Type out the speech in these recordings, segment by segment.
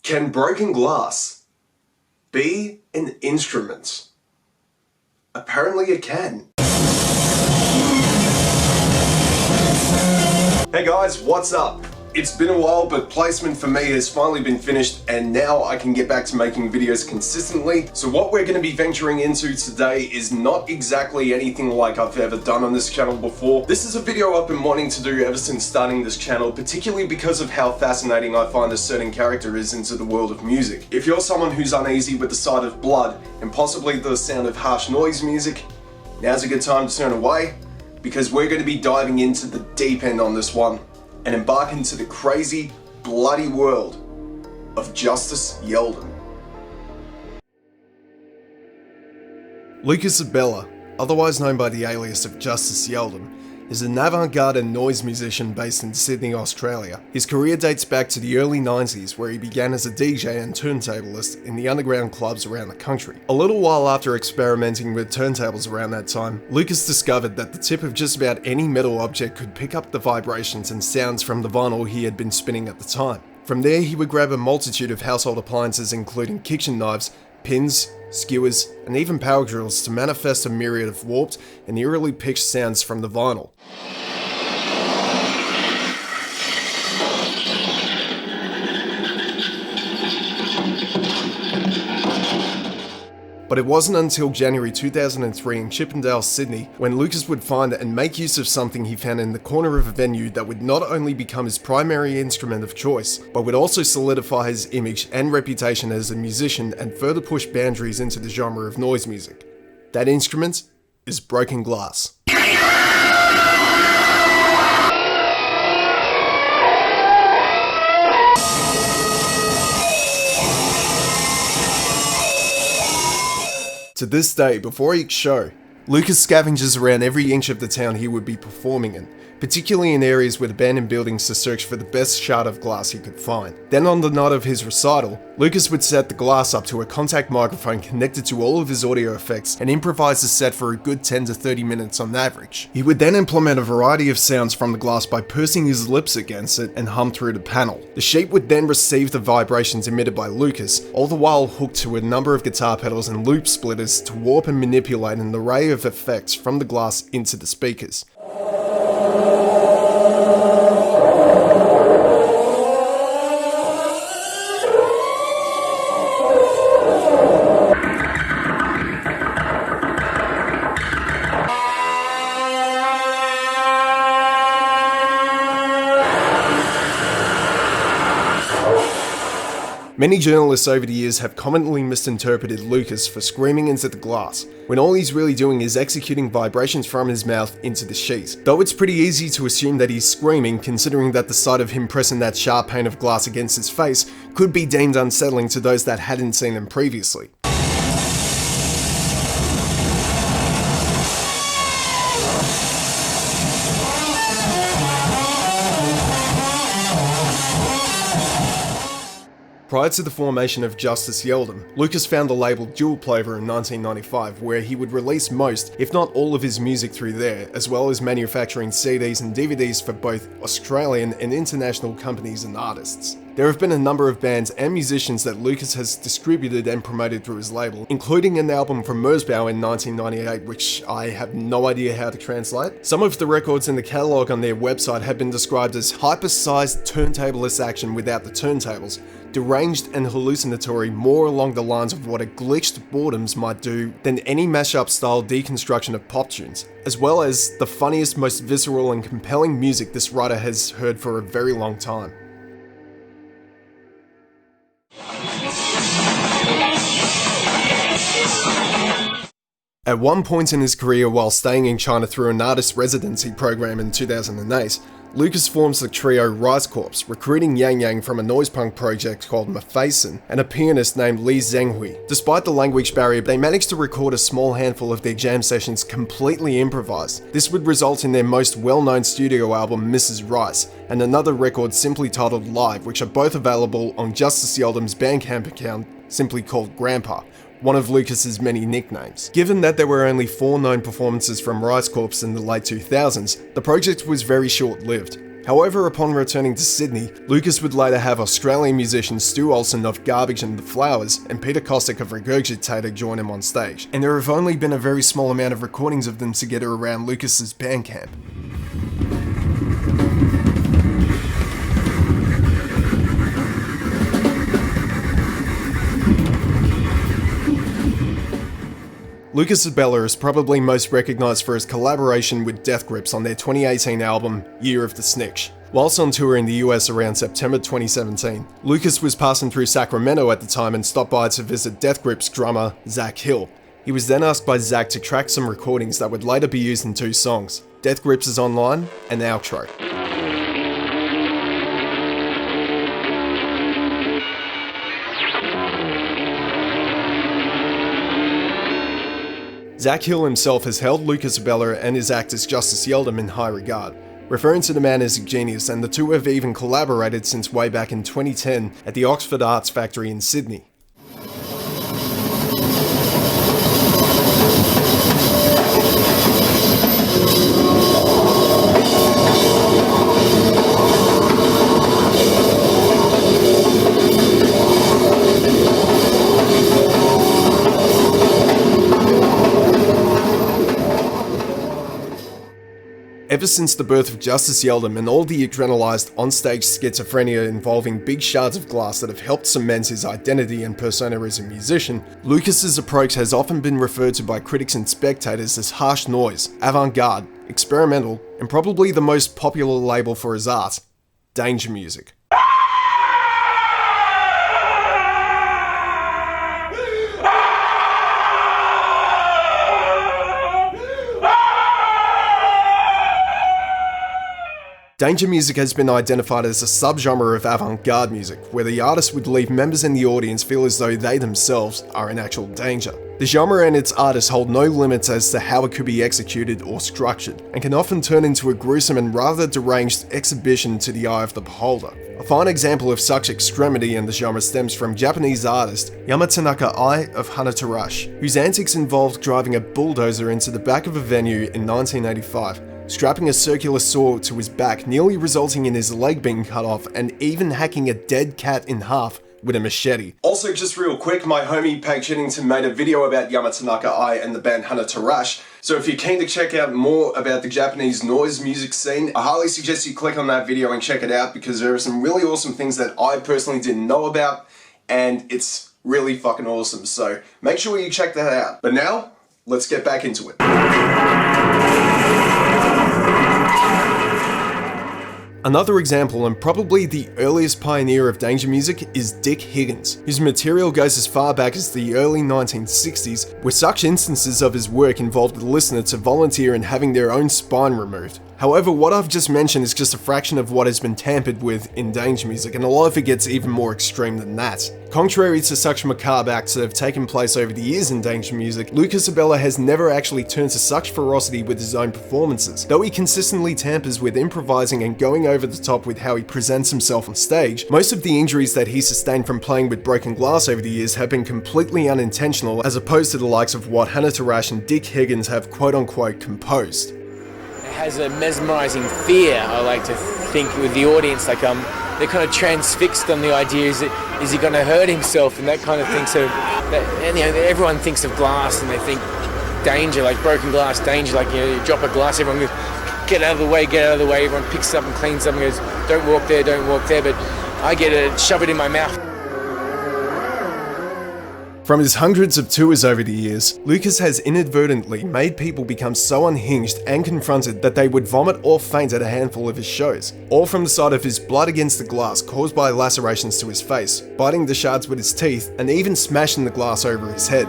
Can broken glass be an instrument? Apparently it can. Hey guys, what's up? It's been a while, but placement for me has finally been finished and now I can get back to making videos consistently. So what we're going to be venturing into today is not exactly anything like I've ever done on this channel before. This is a video I've been wanting to do ever since starting this channel, particularly because of how fascinating I find a certain character is into the world of music. If you're someone who's uneasy with the sight of blood and possibly the sound of harsh noise music, now's a good time to turn away, because we're going to be diving into the deep end on this one and embark into the crazy, bloody world of Justice Yeldham. Lucas Abela, otherwise known by the alias of Justice Yeldham, is an avant-garde and noise musician based in Sydney, Australia. His career dates back to the early 90s, where he began as a DJ and turntablist in the underground clubs around the country. A little while after experimenting with turntables around that time, Lucas discovered that the tip of just about any metal object could pick up the vibrations and sounds from the vinyl he had been spinning at the time. From there, he would grab a multitude of household appliances including kitchen knives, pins, skewers, and even power drills to manifest a myriad of warped and eerily pitched sounds from the vinyl. But it wasn't until January 2003 in Chippendale, Sydney, when Lucas would find and make use of something he found in the corner of a venue that would not only become his primary instrument of choice, but would also solidify his image and reputation as a musician and further push boundaries into the genre of noise music. That instrument is broken glass. To this day, before each show, Lucas scavenges around every inch of the town he would be performing in, particularly in areas with abandoned buildings to search for the best shard of glass he could find. Then on the night of his recital, Lucas would set the glass up to a contact microphone connected to all of his audio effects and improvise the set for a good 10 to 30 minutes on average. He would then implement a variety of sounds from the glass by pursing his lips against it and hum through the panel. The sheet would then receive the vibrations emitted by Lucas, all the while hooked to a number of guitar pedals and loop splitters to warp and manipulate an array of effects from the glass into the speakers. Many journalists over the years have commonly misinterpreted Lucas for screaming into the glass, when all he's really doing is executing vibrations from his mouth into the sheet. Though it's pretty easy to assume that he's screaming, considering that the sight of him pressing that sharp pane of glass against his face could be deemed unsettling to those that hadn't seen him previously. Prior to the formation of Justice Yeldham, Lucas found the label Dual Plover in 1995, where he would release most, if not all of his music through there, as well as manufacturing CDs and DVDs for both Australian and international companies and artists. There have been a number of bands and musicians that Lucas has distributed and promoted through his label, including an album from Merzbow in 1998, which I have no idea how to translate. Some of the records in the catalogue on their website have been described as hyper-sized turntablist action without the turntables, deranged and hallucinatory, more along the lines of what a glitched boredoms might do than any mashup style deconstruction of pop tunes, as well as the funniest, most visceral and compelling music this writer has heard for a very long time. At one point in his career while staying in China through an artist residency program in 2008, Lucas forms the trio Rice Corps, recruiting Yang Yang from a noise punk project called Mafacin and a pianist named Li Zhenghui. Despite the language barrier, they managed to record a small handful of their jam sessions completely improvised. This would result in their most well-known studio album, Mrs. Rice, and another record simply titled Live, which are both available on Justice Yeldham's Bandcamp account, simply called Grandpa, one of Lucas's many nicknames. Given that there were only 4 known performances from Rice Corps in the late 2000s, the project was very short-lived. However, upon returning to Sydney, Lucas would later have Australian musicians Stu Olsen of Garbage and the Flowers and Peter Kostic of Regurgitator join him on stage, and there have only been a very small amount of recordings of them together around Lucas's Bandcamp. Lucas Abela is probably most recognised for his collaboration with Death Grips on their 2018 album, Year of the Snitch. Whilst on tour in the US around September 2017, Lucas was passing through Sacramento at the time and stopped by to visit Death Grips drummer, Zach Hill. He was then asked by Zach to track some recordings that would later be used in 2 songs, Death Grips is Online and Outro. Zach Hill himself has held Lucas Abela and his actors Justice Yeldham in high regard, referring to the man as a genius, and the two have even collaborated since way back in 2010 at the Oxford Arts Factory in Sydney. Ever since the birth of Justice Yeldham and all the adrenalized onstage schizophrenia involving big shards of glass that have helped cement his identity and persona as a musician, Lucas's approach has often been referred to by critics and spectators as harsh noise, avant-garde, experimental, and probably the most popular label for his art, danger music. Danger music has been identified as a subgenre of avant-garde music, where the artist would leave members in the audience feel as though they themselves are in actual danger. The genre and its artists hold no limits as to how it could be executed or structured, and can often turn into a gruesome and rather deranged exhibition to the eye of the beholder. A fine example of such extremity in the genre stems from Japanese artist Yamatanaka Ai of Hanatarash, whose antics involved driving a bulldozer into the back of a venue in 1985, strapping a circular saw to his back, nearly resulting in his leg being cut off, and even hacking a dead cat in half with a machete. Also, just real quick, my homie Peg Chiddington made a video about Yamatanaka Ai and the band Hanatarash, so if you're keen to check out more about the Japanese noise music scene, I highly suggest you click on that video and check it out, because there are some really awesome things that I personally didn't know about, and it's really fucking awesome, so make sure you check that out. But now, let's get back into it. Another example, and probably the earliest pioneer of danger music, is Dick Higgins, whose material goes as far back as the early 1960s, where such instances of his work involved the listener to volunteer in having their own spine removed. However, what I've just mentioned is just a fraction of what has been tampered with in danger music, and a lot of it gets even more extreme than that. Contrary to such macabre acts that have taken place over the years in danger music, Lucas Abela has never actually turned to such ferocity with his own performances, though he consistently tampers with improvising and going over the top with how he presents himself on stage. Most of the injuries that he sustained from playing with broken glass over the years have been completely unintentional, as opposed to the likes of what Hanatarash and Dick Higgins have quote-unquote composed. Has a mesmerizing fear, I like to think, with the audience, like they're kind of transfixed on the idea, is he going to hurt himself and that kind of thing. So and, everyone thinks of glass and they think danger, like broken glass, danger, like you drop a glass, everyone goes, get out of the way, get out of the way, everyone picks it up and cleans up and goes, don't walk there, but I get it, shove it in my mouth. From his hundreds of tours over the years, Lucas has inadvertently made people become so unhinged and confronted that they would vomit or faint at a handful of his shows, all from the sight of his blood against the glass caused by lacerations to his face, biting the shards with his teeth, and even smashing the glass over his head.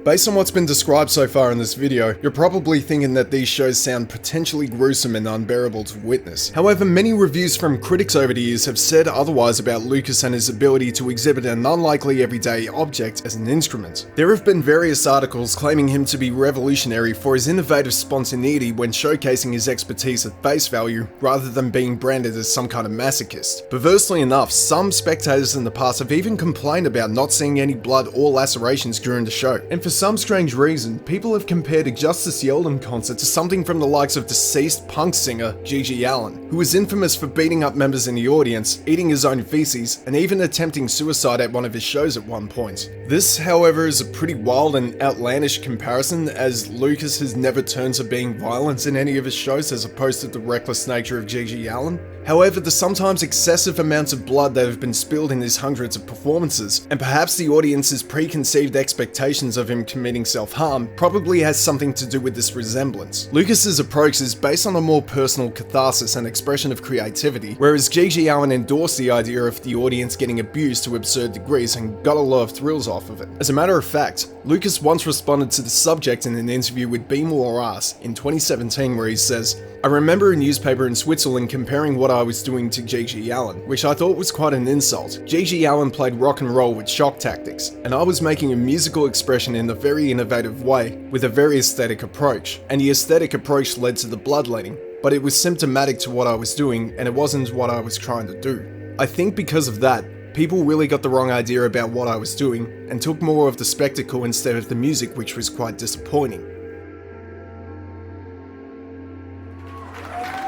Based on what's been described so far in this video, you're probably thinking that these shows sound potentially gruesome and unbearable to witness. However, many reviews from critics over the years have said otherwise about Lucas and his ability to exhibit an unlikely everyday object as an instrument. There have been various articles claiming him to be revolutionary for his innovative spontaneity when showcasing his expertise at face value, rather than being branded as some kind of masochist. Perversely enough, some spectators in the past have even complained about not seeing any blood or lacerations during the show. And for some strange reason, people have compared a Justice Yeldham concert to something from the likes of deceased punk singer Gigi Allen, who was infamous for beating up members in the audience, eating his own feces, and even attempting suicide at one of his shows at one point. This, however, is a pretty wild and outlandish comparison, as Lucas has never turned to being violent in any of his shows as opposed to the reckless nature of Gigi Allen. However, the sometimes excessive amounts of blood that have been spilled in his hundreds of performances, and perhaps the audience's preconceived expectations of him committing self-harm, probably has something to do with this resemblance. Lucas's approach is based on a more personal catharsis and expression of creativity, whereas Gigi Allen endorsed the idea of the audience getting abused to absurd degrees and got a lot of thrills off of it. As a matter of fact, Lucas once responded to the subject in an interview with Be More Ass in 2017, where he says, "I remember a newspaper in Switzerland comparing what I was doing to Gigi Allen, which I thought was quite an insult. Gigi Allen played rock and roll with shock tactics, and I was making a musical expression in a very innovative way, with a very aesthetic approach. And the aesthetic approach led to the bloodletting, but it was symptomatic to what I was doing, and it wasn't what I was trying to do. I think because of that, people really got the wrong idea about what I was doing, and took more of the spectacle instead of the music, which was quite disappointing."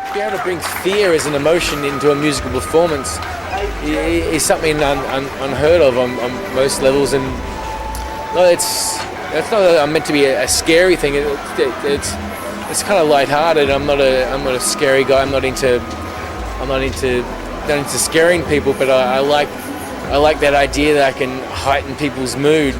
To be able to bring fear as an emotion into a musical performance is something unheard of on most levels, and no, it's not meant to be a scary thing. It's kind of lighthearted. I'm not a scary guy. I'm not into scaring people, but I like that idea that I can heighten people's mood.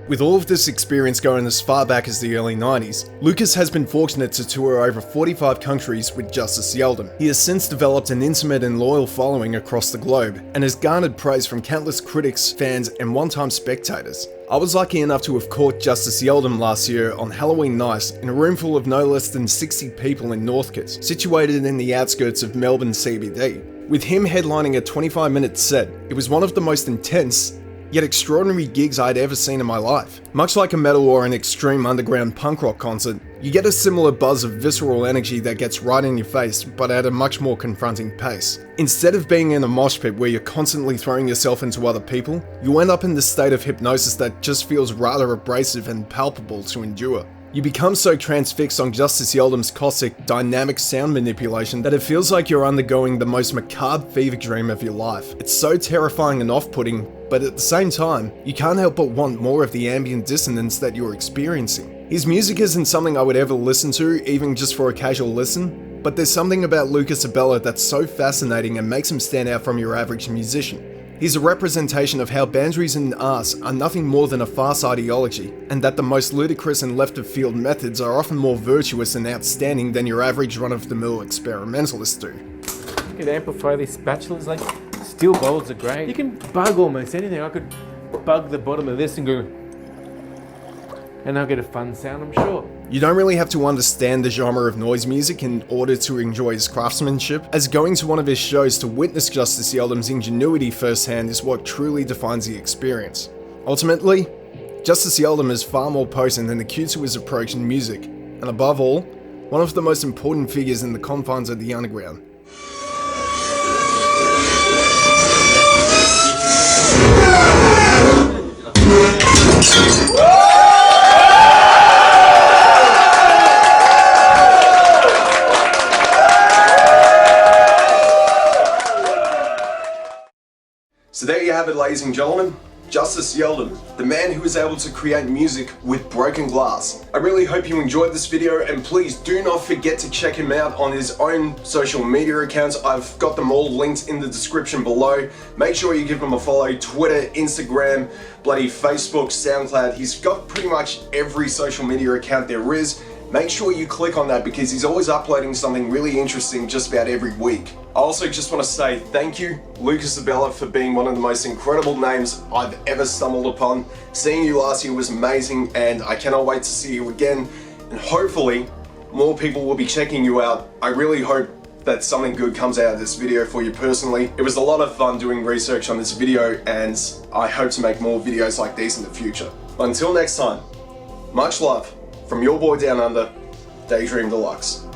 With all of this experience going as far back as the early 90s, Lucas has been fortunate to tour over 45 countries with Justice Yeldham. He has since developed an intimate and loyal following across the globe, and has garnered praise from countless critics, fans, and one-time spectators. I was lucky enough to have caught Justice Yeldham last year on Halloween night in a room full of no less than 60 people in Northcote, situated in the outskirts of Melbourne CBD. With him headlining a 25-minute set, it was one of the most intense, yet extraordinary gigs I'd ever seen in my life. Much like a metal or an extreme underground punk rock concert, you get a similar buzz of visceral energy that gets right in your face, but at a much more confronting pace. Instead of being in a mosh pit where you're constantly throwing yourself into other people, you end up in this state of hypnosis that just feels rather abrasive and palpable to endure. You become so transfixed on Justice Yeldham's caustic, dynamic sound manipulation that it feels like you're undergoing the most macabre fever dream of your life. It's so terrifying and off-putting, but at the same time, you can't help but want more of the ambient dissonance that you're experiencing. His music isn't something I would ever listen to, even just for a casual listen, but there's something about Lucas Abela that's so fascinating and makes him stand out from your average musician. He's a representation of how boundaries and art are nothing more than a farce ideology, and that the most ludicrous and left-of-field methods are often more virtuous and outstanding than your average run-of-the-mill experimentalists do. You could amplify these spatulas, like steel bowls are great. You can bug almost anything. I could bug the bottom of this and go, and I'll get a fun sound, I'm sure. You don't really have to understand the genre of noise music in order to enjoy his craftsmanship, as going to one of his shows to witness Justice Yeldham's ingenuity firsthand is what truly defines the experience. Ultimately, Justice Yeldham is far more potent and acute to his approach in music, and above all, one of the most important figures in the confines of the underground. So there you have it, ladies and gentlemen. Justice Yeldham, the man who is able to create music with broken glass. I really hope you enjoyed this video, and please do not forget to check him out on his own social media accounts. I've got them all linked in the description below. Make sure you give him a follow: Twitter, Instagram, bloody Facebook, SoundCloud. He's got pretty much every social media account there is. make sure you click on that because he's always uploading something really interesting just about every week. I also just want to say thank you, Lucas Abela, for being one of the most incredible names I've ever stumbled upon. Seeing you last year was amazing, and I cannot wait to see you again. And hopefully, more people will be checking you out. I really hope that something good comes out of this video for you personally. It was a lot of fun doing research on this video, and I hope to make more videos like these in the future. Until next time, much love from your boy down under, Daydream Deluxe.